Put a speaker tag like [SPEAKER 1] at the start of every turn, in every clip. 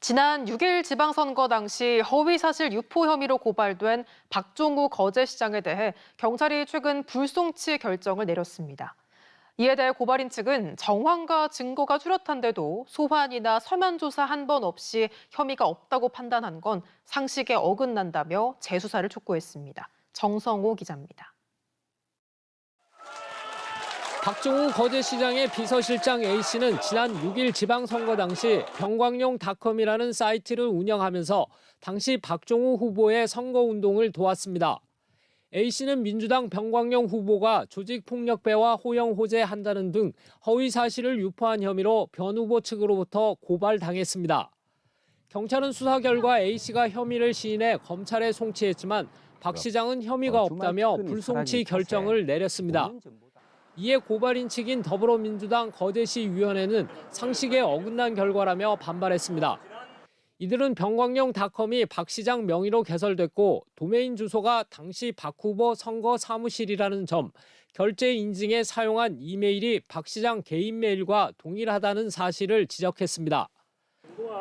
[SPEAKER 1] 지난 6일 지방선거 당시 허위사실 유포 혐의로 고발된 박종우 거제시장에 대해 경찰이 최근 불송치 결정을 내렸습니다. 이에 대해 고발인 측은 정황과 증거가 뚜렷한데도 소환이나 서면 조사 한 번 없이 혐의가 없다고 판단한 건 상식에 어긋난다며 재수사를 촉구했습니다. 정성호 기자입니다.
[SPEAKER 2] 박종우 거제시장의 비서실장 A씨는 지난 6일 지방선거 당시 병광용닷컴이라는 사이트를 운영하면서 당시 박종우 후보의 선거운동을 도왔습니다. A씨는 민주당 병광용 후보가 조직폭력배와 호영호재한다는 등 허위사실을 유포한 혐의로 변 후보 측으로부터 고발당했습니다. 경찰은 수사 결과 A씨가 혐의를 시인해 검찰에 송치했지만 박 시장은 혐의가 없다며 불송치 결정을 내렸습니다. 이에 고발인 측인 더불어민주당 거제시위원회는 상식에 어긋난 결과라며 반발했습니다. 이들은 병광용닷컴이 박 시장 명의로 개설됐고 도메인 주소가 당시 박 후보 선거 사무실이라는 점, 결제 인증에 사용한 이메일이 박 시장 개인 메일과 동일하다는 사실을 지적했습니다.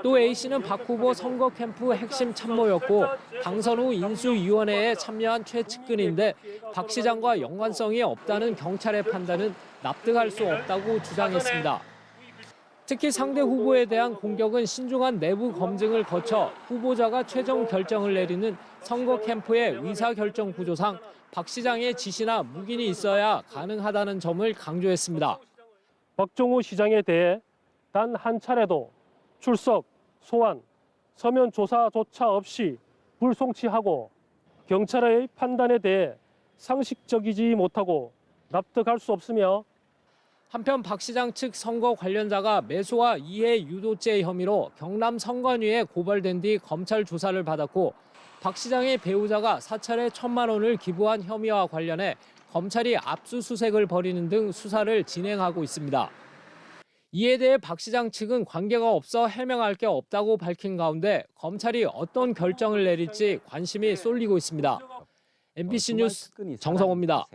[SPEAKER 2] 또 A씨는 박 후보 선거 캠프 핵심 참모였고 당선 후 인수위원회에 참여한 최측근인데 박 시장과 연관성이 없다는 경찰의 판단은 납득할 수 없다고 주장했습니다. 특히 상대 후보에 대한 공격은 신중한 내부 검증을 거쳐 후보자가 최종 결정을 내리는 선거 캠프의 의사결정 구조상 박 시장의 지시나 묵인이 있어야 가능하다는 점을 강조했습니다.
[SPEAKER 3] 박종우 시장에 대해 단 한 차례도 출석, 소환, 서면 조사조차 없이 불송치하고 경찰의 판단에 대해 상식적이지 못하고 납득할 수 없으며
[SPEAKER 2] 한편 박 시장 측 선거 관련자가 매수와 이해 유도죄 혐의로 경남 선관위에 고발된 뒤 검찰 조사를 받았고 박 시장의 배우자가 사찰에 1,000만 원을 기부한 혐의와 관련해 검찰이 압수수색을 벌이는 등 수사를 진행하고 있습니다. 이에 대해 박 시장 측은 관계가 없어 해명할 게 없다고 밝힌 가운데 검찰이 어떤 결정을 내릴지 관심이 쏠리고 있습니다. MBC 뉴스 정성호입니다.